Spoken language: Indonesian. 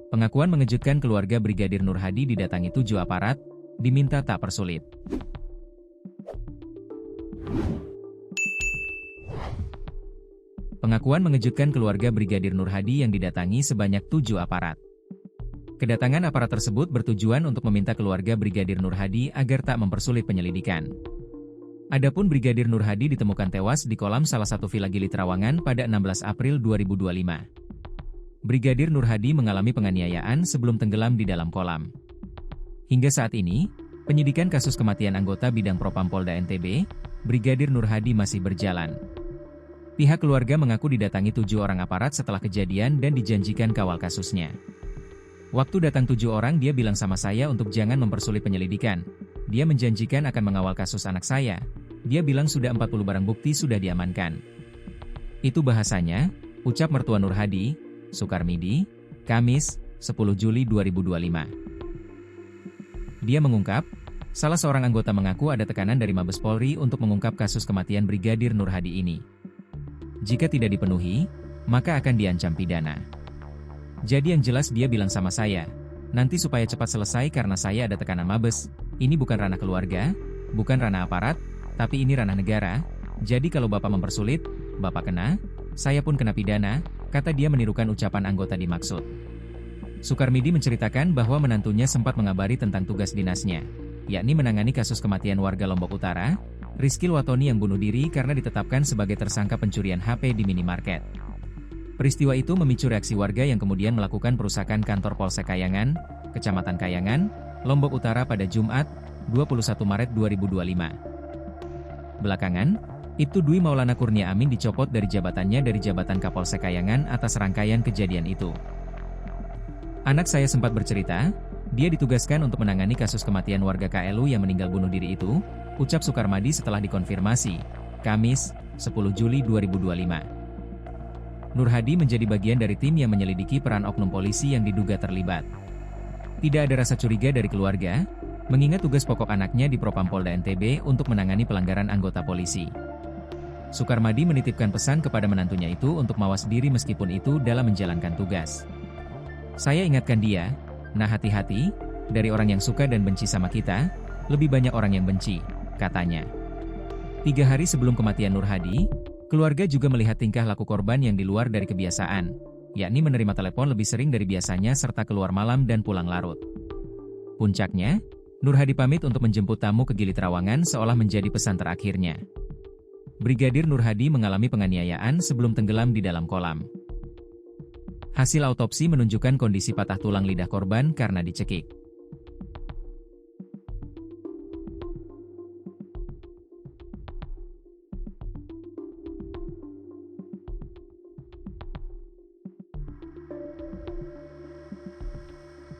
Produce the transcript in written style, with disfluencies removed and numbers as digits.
Pengakuan mengejutkan keluarga Brigadir Nur Hadi didatangi 7 aparat, diminta tak persulit. Pengakuan mengejutkan keluarga Brigadir Nur Hadi yang didatangi sebanyak 7 aparat. Kedatangan aparat tersebut bertujuan untuk meminta keluarga Brigadir Nur Hadi agar tak mempersulit penyelidikan. Adapun Brigadir Nur Hadi ditemukan tewas di kolam salah satu villa Gili Trawangan pada 16 April 2025. Brigadir Nur Hadi mengalami penganiayaan sebelum tenggelam di dalam kolam. Hingga saat ini, penyidikan kasus kematian anggota bidang Propam Polda NTB, Brigadir Nur Hadi masih berjalan. Pihak keluarga mengaku didatangi 7 orang aparat setelah kejadian dan dijanjikan kawal kasusnya. Waktu datang 7 orang dia bilang sama saya untuk jangan mempersulit penyelidikan. Dia menjanjikan akan mengawal kasus anak saya. Dia bilang sudah 40 barang bukti sudah diamankan. Itu bahasanya, ucap mertua Nur Hadi, Sukarmidi, Kamis, 10 Juli 2025. Dia mengungkap, salah seorang anggota mengaku ada tekanan dari Mabes Polri untuk mengungkap kasus kematian Brigadir Nur Hadi ini. Jika tidak dipenuhi, maka akan diancam pidana. Jadi yang jelas dia bilang sama saya, nanti supaya cepat selesai karena saya ada tekanan Mabes, ini bukan ranah keluarga, bukan ranah aparat, tapi ini ranah negara, jadi kalau Bapak mempersulit, Bapak kena, saya pun kena pidana, kata dia menirukan ucapan anggota dimaksud. Sukarmidi menceritakan bahwa menantunya sempat mengabari tentang tugas dinasnya, yakni menangani kasus kematian warga Lombok Utara, Rizky Watoni yang bunuh diri karena ditetapkan sebagai tersangka pencurian HP di minimarket. Peristiwa itu memicu reaksi warga yang kemudian melakukan perusakan kantor Polsek Kayangan, Kecamatan Kayangan, Lombok Utara pada Jumat, 21 Maret 2025. Belakangan, Ibtu Dwi Maulana Kurnia Amin dicopot dari jabatannya dari jabatan Kapolsek Kayangan atas rangkaian kejadian itu. Anak saya sempat bercerita, dia ditugaskan untuk menangani kasus kematian warga KLU yang meninggal bunuh diri itu, ucap Sukarmadi setelah dikonfirmasi, Kamis, 10 Juli 2025. Nur Hadi menjadi bagian dari tim yang menyelidiki peran oknum polisi yang diduga terlibat. Tidak ada rasa curiga dari keluarga, mengingat tugas pokok anaknya di Propam Polda NTB untuk menangani pelanggaran anggota polisi. Sukarmadi menitipkan pesan kepada menantunya itu untuk mawas diri meskipun itu dalam menjalankan tugas. Saya ingatkan dia, nah hati-hati, dari orang yang suka dan benci sama kita, lebih banyak orang yang benci, katanya. 3 hari sebelum kematian Nur Hadi, keluarga juga melihat tingkah laku korban yang di luar dari kebiasaan, yakni menerima telepon lebih sering dari biasanya serta keluar malam dan pulang larut. Puncaknya, Nur Hadi pamit untuk menjemput tamu ke Gili Trawangan seolah menjadi pesan terakhirnya. Brigadir Nur Hadi mengalami penganiayaan sebelum tenggelam di dalam kolam. Hasil autopsi menunjukkan kondisi patah tulang lidah korban karena dicekik.